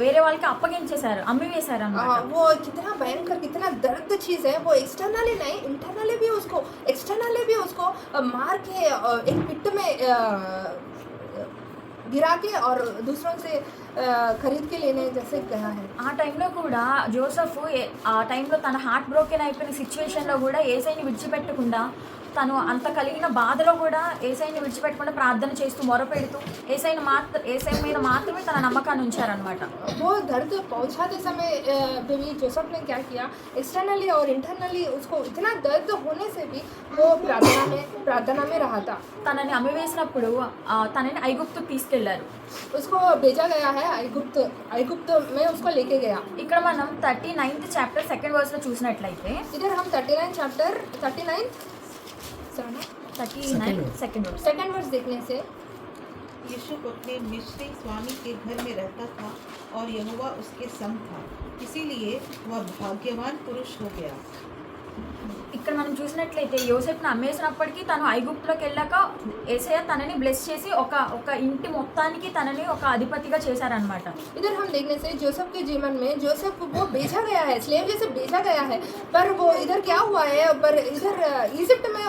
వేరే వాళ్ళకి అప్పగించేశారు, అమ్మివేశారు అన్నమాట. वो कितना भयंकर, कितना दर्द चीज है। वो एक्सटर्नली नहीं, इंटरनली भी उसको मार के एक पिट में गिरा के और दूसरों से खरीद के लेने जैसे गया है। ఆ టైంలో కూడా జోసెఫ్ ఆ టైంలో తన హార్ట్ బ్రోకెన్ అయిపోయిన సిచ్యువేషన్లో కూడా యేసయ్యని విడిచిపెట్టకుండా తను అంత కలిగిన బాధలో కూడా యేసయ్యని విడిచిపెట్టకుండా ప్రార్థన చేస్తూ మొరపెడుతూ యేసయ్య మీద మాత్రమే తన నమ్మకాన్ని ఉంచారనమాట. वो दर्द पहुंचाते समय बेबी जोसेफ ने क्या किया, एक्सटर्नली और इंटरनली उसको इतना दर्द होने से भी वो प्रार्थना में रहा था। తనని అమ్మివేసినప్పుడు తనని ఐగుప్తుకు తీసుకెళ్లారు. उसको भेजा गया है ఐగుప్తు में उसको लेके गया। ఇక్కడ మనం 39th చాప్టర్ 2nd వర్స్ లో చూసినట్లయితే इधर हम 39 chapter 39 2nd verse second verse देखने से यूसुफ अपने मिस्री स्वामी के घर में रहता था और यहोवा उसके संग था, इसीलिए वह भाग्यवान पुरुष हो गया। ఇక్కడ మనం చూసినట్లయితే యోసేపును అమ్మేసినప్పటికీ తను ఐగుప్తులోకి వెళ్ళాక యేసయ్య తనని బ్లెస్ చేసి ఒక ఇంటి మొత్తానికి తనని ఒక అధిపతిగా చేశారనమాట. इधर हम देखने से जोसेफ के जीवन में जोसेफ वो बेचा गया है, स्लेव जैसे बेचा गया है, पर वो इधर क्या हुआ है, पर इधर इजिप्ट में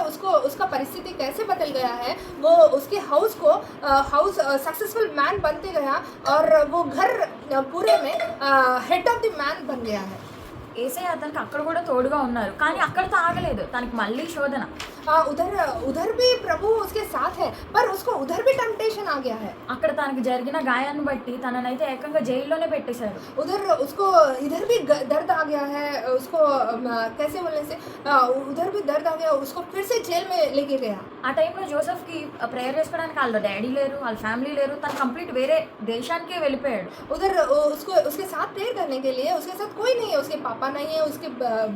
उसका परिस्थिति कैसे बदल गया है। वो उसके हाउस सक्सेसफुल मैन बनते गया और वो घर पूरे में हेड ऑफ द मैन बन गया है। యేసయ్య అతనికి అక్కడ కూడా తోడుగా ఉన్నారు, కానీ అక్కడతో ఆగలేదు, తనకి మళ్ళీ శోధన. उधर भी प्रभु उसके साथ है, पर उसको उधर भी टेम्पटेशन आ गया है। అక్కడ తనకి జరిగిన గాయాన్ని బట్టి తననైతే ఏకంగా జైల్లోనే పెట్టేశారు. उधर उसको इधर भी दर्द आ गया है, उसको कैसे बोलने से उधर भी दर्द आ गया, उसको फिर से जेल में लेके गया। ఆ టైంలో జోసెఫ్కి ప్రేయర్ చేసుకోవడానికి వాళ్ళ డాడీ లేరు, వాళ్ళ ఫ్యామిలీ లేరు, తను కంప్లీట్ వేరే దేశానికే వెళ్ళిపోయాడు. उधर उसके साथ प्रेयर करने के लिए उसके साथ कोई नहीं है, उसके पापा नहीं है, उसके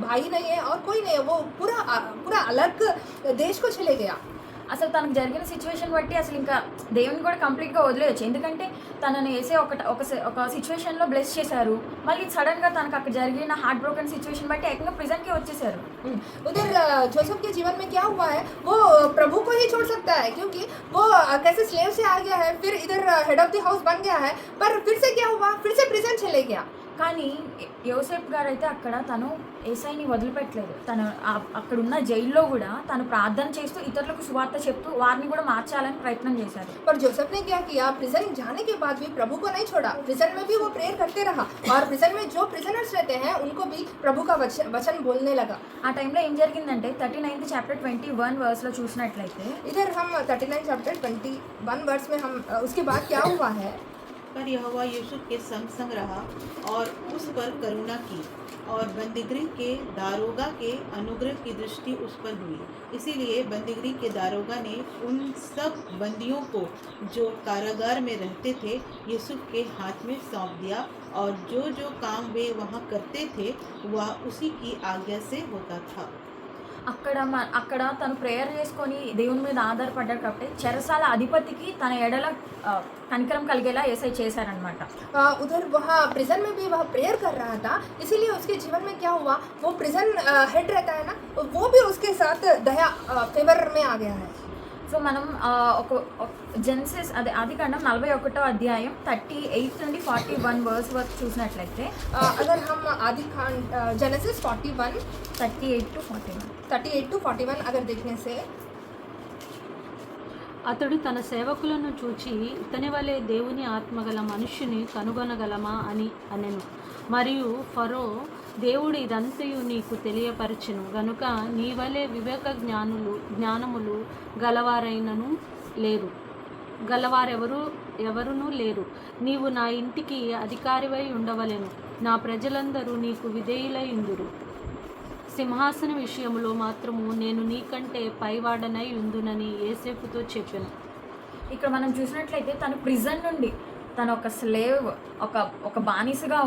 भाई नहीं है और कोई नहीं है, वो पूरा अलग देश को चले गया। అసలు తనకు జరిగిన సిచ్యువేషన్ బట్టి అసలు ఇంకా దేవుని కూడా కంప్లీట్గా వదిలేయచ్చు. ఎందుకంటే తనని వేసే ఒక సిచ్యువేషన్లో బ్లెస్ చేశారు, మళ్ళీ సడన్గా తనకు అక్కడ జరిగిన హార్ట్ బ్రోకెన్ సిచ్యువేషన్ బట్టి ఏకంగా ప్రిజన్కి వచ్చేసారు. उधर जोसेफ के जीवन में क्या हुआ है, वो प्रभु को ही छोड़ सकता है क्योंकि वो कैसे स्लेव से आ गया है, फिर इधर हेड ऑफ द हाउस बन गया है, पर फिर से क्या हुआ, फिर से प्रिजन चले गया. కానీ యోసేఫ్ గారు అయితే అక్కడ తను ఏసైని వదిలిపెట్టలేదు. తను అక్కడున్న జైల్లో కూడా తను ప్రార్థన చేస్తూ ఇతరులకు సువార్త చెప్తూ వారిని కూడా మార్చాలని ప్రయత్నం చేశారు. पर जोसेफ ने क्या किया, प्रिजन जाने के बाद भी प्रभु को नहीं छोड़ा, प्रिजन में भी वो प्रेयर करते रहा और प्रिजन में जो प्रिजनर्स रहते हैं उनको भी प्रभु का वचन बोलने लगा. ఆ టైంలో ఏం జరిగిందంటే 39th చాప్టర్ 21 వర్స్లో చూసినట్లయితే इधर हम 39 चैप्टर 21 वर्स में हम उसके बाद क्या हुआ है, पर यहोवा यूसुफ के संग संग रहा और उस पर करुणा की और बंदीगृह के दारोगा के अनुग्रह की दृष्टि उस पर हुई. इसीलिए बंदीगृह के दारोगा ने उन सब बंदियों को जो कारागार में रहते थे यूसुफ के हाथ में सौंप दिया और जो जो काम वे वहाँ करते थे वह उसी की आज्ञा से होता था. అక్కడ తను ప్రేయర్ చేసుకొని దేవుని మీద ఆధారపడ్డాడు కాబట్టి చెరసాల అధిపతికి తన ఎడల కనికరం కలిగేలా ఏసై చేశారనమాట. उधर वहाँ प्रिजन में भी वह प्रेयर कर रहा था, इसीलिए उसके जीवन में क्या हुआ, वो प्रिजन हेड रहता है ना, वो भी उसके साथ दया फेवर में आ गया है. సో మనం ఒక జెనసిస్ అదే ఆదికాండం 41వ అధ్యాయం 38 నుండి 41 వర్స్ వరకు చూసినట్లయితే अगर हम आदि कांड जेनेसिस 41 38 to 41 38 to 41 अगर देखने से, అతడు తన సేవకులను చూచి ఇతని వలె దేవుని ఆత్మగల మనుష్యుని కనుగొనగలమా అని అనెను. మరియు ఫరో, దేవుడు ఇదంతయు నీకు తెలియపరచెను గనుక నీ వలె వివేక జ్ఞానములు గలవారెవరునూ లేరు. నీవు నా ఇంటికి అధికారివై ఉండవలెను. నా ప్రజలందరూ నీకు విధేయులై ఉందురు. సింహాసన విషయములో మాత్రము నేను నీకంటే పైవాడనై ఉందునని యోసేపుతో చెప్పెను. ఇక్కడ మనం చూసినట్లయితే తను ప్రిజన్ నుండి తను ఒక స్లేవ్ ఒక బానిసగా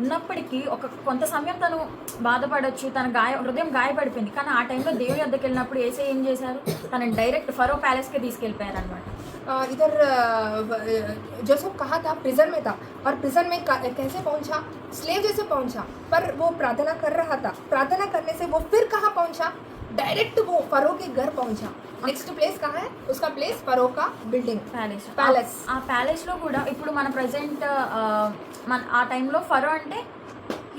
ఉన్నప్పటికీ కొంత సమయం తను బాధపడవచ్చు, తన హృదయం గాయపడిపోయింది. కానీ ఆ టైంలో దేవుని వద్దకు వెళ్ళినప్పుడు ఏసై ఏం చేశారు, తనని డైరెక్ట్ ఫరో ప్యాలెస్కి తీసుకెళ్ళిపోయారు అనమాట. इधर जोसेफ कहा था प्रिजन में था और प्रिजन में कैसे पहुंचा, स्लेव जैसे पहुंचा, पर वो प्रार्थना कर रहा था. प्रार्थना करने से वो फिर कहाँ पहुंचा, डायरेक्ट वो फरो के घर पहुंचा. नेक्स्ट प्लेस कहाँ है, उसका प्लेस फरो का बिल्डिंग ప్యాలెస్. ఆ ప్యాలెస్లో కూడా ఇప్పుడు మన ప్రజెంట్ ఆ టైంలో ఫరో అంటే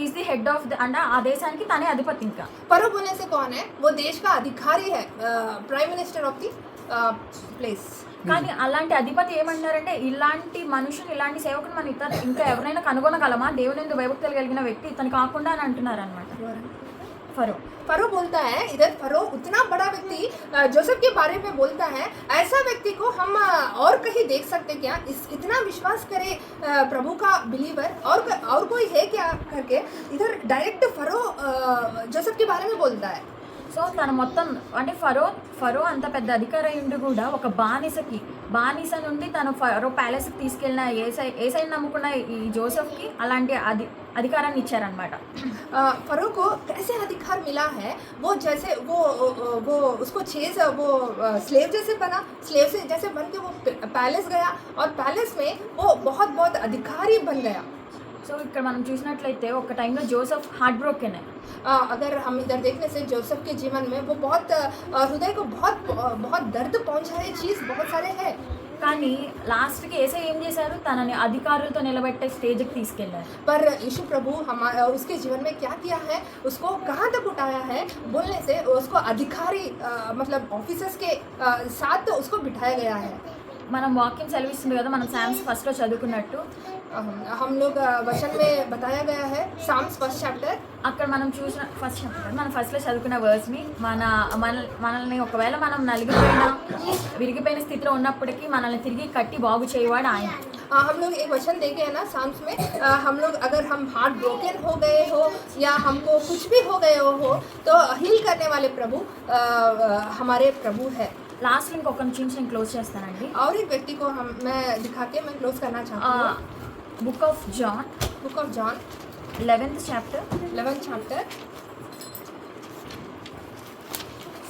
ఈజ్ ది హెడ్ ఆఫ్ అంటే ఆ దేశానికి తనే అధిపతి. ఇంకా फरो बोलने से कौन है, वो देश का अधिकारी है, prime minister of the place. కానీ అలాంటి అధిపతి ఏమంటారంటే ఇలాంటి మనుషులు ఇలాంటి సేవకులు మన ఇంకా ఎవరైనా కనుగొనగలమా, దేవుని యందు భయభక్తులు కలిగిన వ్యక్తి ఇతను కాకుండా అని అంటున్నారు అనమాట. फरो बोलता है, इधर फरो उतना बड़ा व्यक्ति जोसेफ के बारे में बोलता है, ऐसा व्यक्ति को हम और कहीं देख सकते क्या, इतना विश्वास करे प्रभु का बिलीवर और कोई है क्या करके इधर डायरेक्ट फरो जोसेफ के बारे में बोलता है. సో తను మొత్తం అంటే ఫరో అంత పెద్ద అధికారి ఉండి కూడా ఒక బానిస నుండి తను ఫరో ప్యాలెస్కి తీసుకెళ్ళిన ఏసైని నమ్ముకున్న ఈ జోసెఫ్కి అలాంటి अधिकाराన్ని ఇచ్చారనమాట. फरो को कैसे अधिकार मिला है, वो जैसे वो उसको वो स्लेव जैसे बना, स्लेव से जैसे बन के वो पैलेस गया और पैलेस में वो बहुत अधिकारी बन गया. సో ఇక్కడ మనం చూసినట్లయితే ఒక టైంలో జోసెఫ్ హార్ట్ బ్రోకెన్ है. अगर हम इधर देखने से जोसेफ के जीवन में वो बहुत हृदय को बहुत दर्द पहुंचाए चीज़ बहुत सारे हैं. కానీ లాస్ట్కి ఏసై ఏం చేశారు, తనని అధికారులతో నిలబెట్టే స్టేజ్కి తీసుకెళ్లారు. पर यीशु प्रभु उसके जीवन में क्या किया है, उसको कहाँ तक उठाया है बोलने से उसको अधिकारी मतलब ऑफिसर्स के साथ उसको बिठाया गया है. మనం వాక్యం సెలవిస్తుంది కదా, మనం సామ్స్ ఫస్ట్లో చదువుకున్నట్టు हम लोग वचन में बताया गया है साम्स फर्स्ट चैप्टर. అక్కడ మనం చూసిన మనం ఫస్ట్లో చదువుకున్న వర్డ్స్ని మనల్ని ఒకవేళ మనం విరిగిపోయిన స్థితిలో ఉన్నప్పటికీ మనల్ని తిరిగి కట్టి బాగు చేయవాడు ఆయన. हम लोग एक वचन देखे हैं ना साम्स में, हम लोग अगर हम हार्ट ब्रोकन हो गए हो या हमको कुछ भी हो गए हो तो हील करने वाले प्रभु हमारे प्रभु है. లాస్ట్లో ఇంకొక నుంచి నేను క్లోజ్ చేస్తానండి. और एक व्यक्ति को मैं दिखा के मैं क्लोज करना चाहती हूँ. Book of John 11th chapter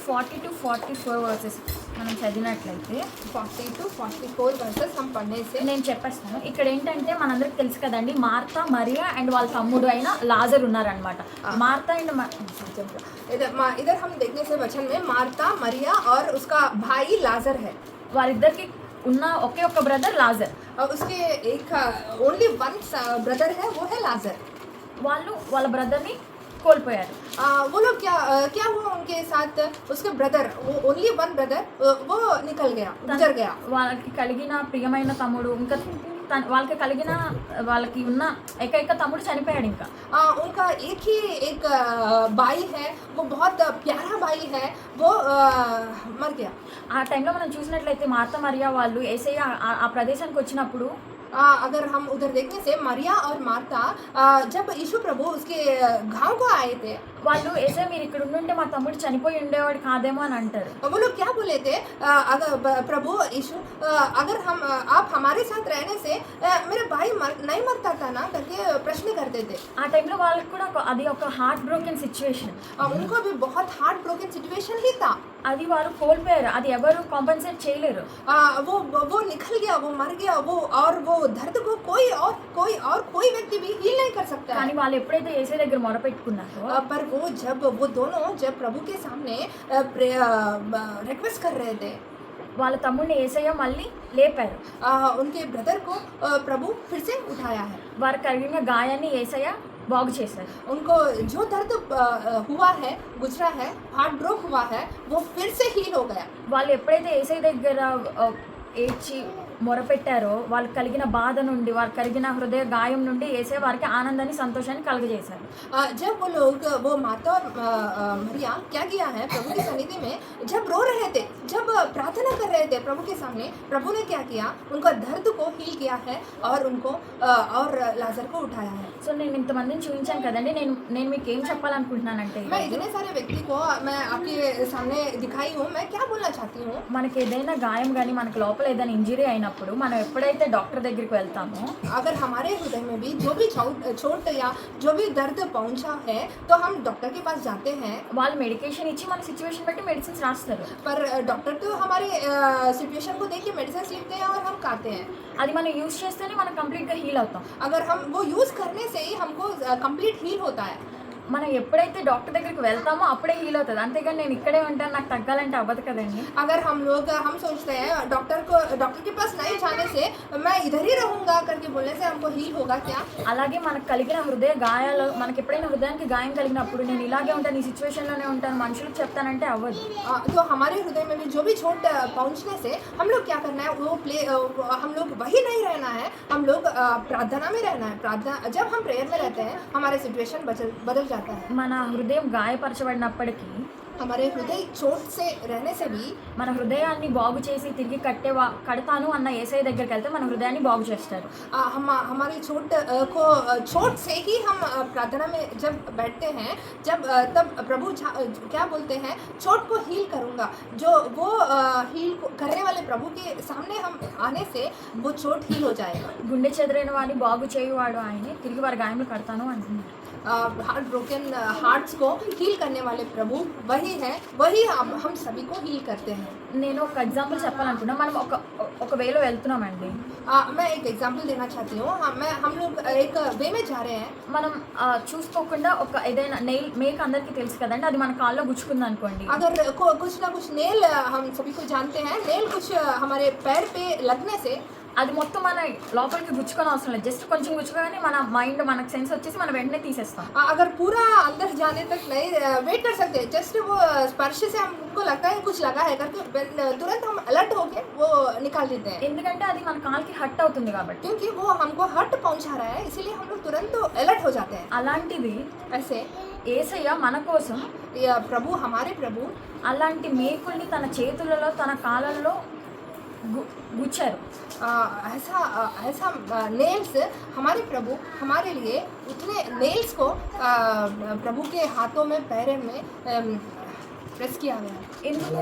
40 to 44 verses. మనం చదివినట్లయితే 40 to 44 वर्सेस हम पढ़ने से నేను చెప్పేస్తాను. ఇక్కడ ఏంటంటే మనందరికి తెలుసు కదండి, మార్తా, మరియా అండ్ వాళ్ళ తమ్ముడు అయిన లాజర్ ఉన్నారనమాట. మార్తా అండ్ इधर हम देखने से वचन में मार्ता, मरिया और उसका भाई लाजर है. వారిద్దరికి ఉన్న ఒకే ఒక్క బ్రదర్ లాజర్. और उसके एक ओनली वन ब्रदर है, वो है लाजर. వాళ్ళు వాళ్ళ బ్రదర్ని కోల్పోయారు. वो लोग क्या हुआ उनके साथ, उसके ब्रदर, वो ओनली वन ब्रदर वो निकल गया, गुजर गया. వాళ్ళకి కలిగిన ప్రియమైన తమ్ముడు ఇంకా వాళ్ళకి ఉన్న ఏకైక తమ్ముడు చనిపోయాడు. ఇంకా उनका एक भाई है, वो बहुत प्यारा भाई है, वो मर गया. ఆ టైంలో మనం చూసినట్లయితే మార్తా మరియా వాళ్ళు యేసయ్య ఆ ప్రదేశానికి వచ్చినప్పుడు अगर हम उधर देखने से मरिया और मार्ता जब यीशु प्रभु उसके गांव को आए थे, వాళ్ళు యేసయ్య మీరు ఇక్కడ ఉండుంటే మా తమ్ముడు చనిపోయి ఉండేవాడు కాదేమో అని అంటారు. वो लोग क्या बोले थे, अगर प्रभु यीशु अगर हम आप हमारे साथ रहने से मेरा भाई नहीं मरता था ना करके प्रश्न करते थे. ఆ టైంలో వాళ్ళకి కూడా అది ఒక హార్ట్ బ్రోకెన్ సిచ్యువేషన్. उनको भी बहुत हार्ट ब्रोकन सिचुएशन ही था. అది వారు కోల్పోయారు. అది ఎవరు కాంపెన్సేట్ చేయలేరు. वो निकल गया, वो मर गया, वो दर्द को कोई व्यक्ति भी हील नहीं कर सकता. కానీ వాళ్ళు ఎప్పుడైతే యేసయ్య దగ్గర మొరపెట్టుకున్నారో पर वो दोनों जब प्रभु के सामने रिक्वेस्ट कर रहे थे, వాళ్ళ తమ్ముడిని యేసయ్య మళ్ళీ లేపారు. उनके ब्रदर को प्रभु फिर से उठाया है. వారు కలిగిన గాయాన్ని యేసయ్య బాగు చేశారు. उनको जो दर्द हुआ है, गुजरा है, हार्ट ब्रोक हुआ है, वो फिर से हील हो गया. వాళ్ళు ఎప్పుడైతే యేసయ్య దగ్గర ఏడ్చి మొరపెట్టారో వాళ్ళకి కలిగిన బాధ నుండి, వారికి కలిగిన హృదయ గాయం నుండి యేసయ్య వారికి ఆనందాన్ని, సంతోషాన్ని కలుగజేశారు. जब वो लोग, वो माता और मरिया क्या किया है प्रभु की सन्निधि में, जब रो रहे थे, जब प्रार्थना कर रहे थे प्रभु के सामने, प्रभु ने क्या किया, उनका दर्द को हील किया है और उनको और लाजर को उठाया है. సో నేను ఇంతమందిని చూపించాను కదండి. నేను మీకు ఏం చెప్పాలనుకుంటున్నానంటే, मैं इतने सारे व्यक्ति को मैं आपके सामने दिखाई हूँ. मैं क्या बोलना चाहती हूँ, మనకి ఏదైనా గాయం కానీ, మనకి లోపల ఏదైనా ఇంజరీ అయినప్పుడు మనం ఎప్పుడైతే డాక్టర్ దగ్గరికి వెళ్తామో, अगर हमारे हृदय में भी जो भी चोट या जो भी दर्द पहुंचा है, तो हम डॉक्टर के पास जाते हैं. వాళ్ళు మెడికేషన్ ఇచ్చి మన సిచ్యువేషన్ బట్టి మెడిసిన్స్ రాస్తారు. पर डॉक्टर तो हमारे सिचुएशन को देख के मेडिसिन लिखते हैं और हम खाते हैं. అది మనం యూజ్ చేస్తేనే మనం కంప్లీట్గా హీల్ అవుతాం. अगर हम वो यूज़ करने से ही हमको कंप्लीट हील होता है. మనం ఎప్పుడైతే డాక్టర్ దగ్గరికి వెళ్తామో అప్పుడే హీల్ అవుతుంది. అంతేగాని నేను ఇక్కడే ఉంటాను, నాకు తగ్గాలంటే అవ్వదు కదండి. अगर हम सोचते हैं डॉक्टर के पास नहीं जाने से मैं इधर ही रहूँगा करके बोलने से हमको हील होगा क्या? అలాగే మనకు కలిగిన హృదయ గాయాలు, మనకి ఎప్పుడైనా హృదయానికి గాయం కలిగినప్పుడు నేను ఇలాగే ఉంటాను, ఈ సిచ్యువేషన్లోనే ఉంటాను, మనుషులకు చెప్తానంటే అవ్వదు. तो हमारे हृदय में भी जो भी चोट पहुँचने से हम लोग क्या करना है, हम लोग वही नहीं रहना है, हम लोग प्रार्थना में रहना है. प्रार्थना जब हम प्रेयर में रहते हैं, हमारे सिचुएशन बदल जाता है. మన హృదయం గాయపరచబడినప్పటికీ, हमारे हृदय चोट से रहने से भी మన హృదయాన్ని బాగు చేసి తిరిగి కడతాను అన్న యేసయ్య దగ్గరికి వెళ్తే మన హృదయాన్ని బాగు చేస్తారు. हमारी चोट से ही हम प्रार्थना में जब बैठते हैं, तब प्रभु क्या बोलते हैं, चोट को हील करूँगा. जो वो हील करने वाले प्रभु के सामने हम आने से वो चोट हील हो जाएगा. గుండె చెదిరిన వాడిని బాగు చేయువాడు ఆయనే, తిరిగి వారి గాయములు కడతాను అంటున్నారు. हार्ट ब्रोकन हार्ट्स को हील करने वाले प्रभु वही है, वही हम सभी को हील करते हैं. నేను ఒక ఎగ్జాంపుల్ చెప్పాలనుకున్నా. మనం ఒక వేలో వెళ్తున్నామండి. मैं एक एग्जांपल देना चाहती हूँ. हम लोग एक वे में जा रहे हैं. మనం చూసుకోకుండా ఒక ఏదైనా నెయిల్, మేక అందరికీ తెలుసు కదండి, అది మన కాల్లో గుచ్చుకుంది అనుకోండి. अगर कुछ ना कुछ नेल, हम सभी को जानते हैं, नेल कुछ हमारे पैर पे लगने से అది మొత్తం మన లోపలికి గుచ్చుకొని అవసరం లేదు, జస్ట్ కొంచెం గుచ్చుకోగానే మన మైండ్, మనకు సెన్స్ వచ్చేసి మనం వెంటనే తీసేస్తాం. अगर पूरा अंदर जाने तक नहीं वेट कर सकते, जस्ट वो स्पर्श से हमको लगता है कुछ लगा है करके तुरंत हम अलर्ट होके वो निकाल देते हैं. ఎందుకంటే అది మన కాల్కి హట్ అవుతుంది కాబట్టి. क्योंकि वो हमको हर्ट पहुंचा रहा है, इसीलिए हम लोग तुरंत अलर्ट हो जाते हैं. అలాంటిది ऐसे యేసయ్య మన కోసం प्रभु, हमारे प्रभु అలాంటి మేకుల్ని తన చేతులలో, తన కాళ్ళల్లో गुच्छर ऐसा नेल्स हमारे प्रभु हमारे लिए उतने नेल्स को प्रभु के हाथों में पैरों में प्रेस किया गया है, ఎందుకు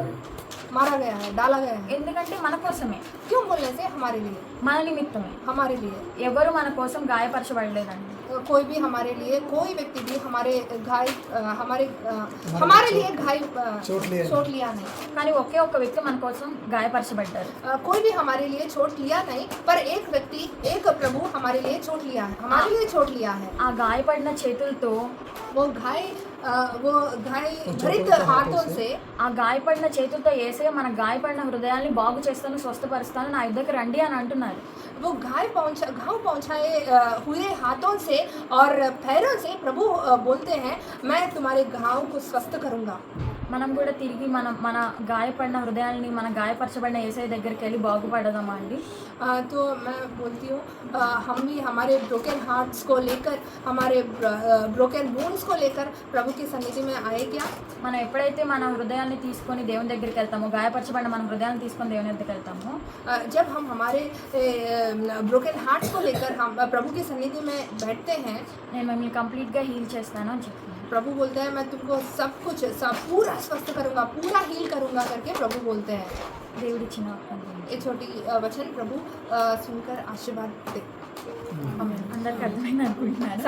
मारा गया है, डाला गया है। ఎందుకంటే మన కోసమే, क्यों बोलने से? हमारे लिए, మన నిమిత్తమే. हमारे लिए। ఎవరు మన కోసం గాయపరచబడలేదండి. कोई भी हमारे लिए, कोई व्यक्ति भी हमारे हमारे लिए घाय चोट लिया नहीं। కానీ ఒకే ఒక్క వ్యక్తి మన కోసం గాయపరచబడ్డారు. कोई भी हमारे लिए चोट लिया नहीं, पर एक व्यक्ति, एक प्रभु हमारे लिए चोट लिया है, हमारे लिए चोट लिया है। ఆ గాయపడిన చేతులతో, वो घाय भरित हाथों से, ఆ గాయపడిన చేతులతో యేసయ్య మన గాయపడిన హృదయాల్ని బాగు చేస్తాను, స్వస్థపరుస్తాను, నా యుద్ధకు రండి అని అంటున్నారు. वो घाव पहुंचाए हुए हाथों से और पैरों से प्रभु बोलते हैं, मैं तुम्हारे घाव को स्वस्थ करूंगा। మనం కూడా తిరిగి మన గాయపడిన హృదయాల్ని, మన గాయపరచబడిన యేసయ్య దగ్గరికి వెళ్ళి బాగుపడదామా అండి? तो मैं बोलती हूँ, हम भी हमारे ब्रोकन हार्ट्स को लेकर, हमारे ब्रोकन बोन्स को लेकर प्रभु की सन्निधि में आए क्या? మనం ఎప్పుడైతే మన హృదయాన్ని తీసుకొని దేవుని దగ్గరికి వెళ్తామో, గాయపరచబడిన మన హృదయాన్ని తీసుకొని దేవుని దగ్గరికి వెళ్తామో, जब हम हमारे ब्रोकन हार्ट्स को लेकर हम प्रभु की सन्निधि में बैठते हैं, నేను మిమ్మల్ని కంప్లీట్గా హీల్ చేస్తాను అని చెప్తున్నాను. प्रभु बोलते हैं, मैं तुमको सब कुछ पूरा स्वस्थ करूंगा, पूरा हील करूंगा करके प्रभु बोलते हैं। దేవుడిచ్చిన వాగ్దానం. ये छोटी वचन प्रभु सुनकर आशीर्वाद दे। आमीन। అందరికి అర్థమైంది అనుకుంటున్నాను.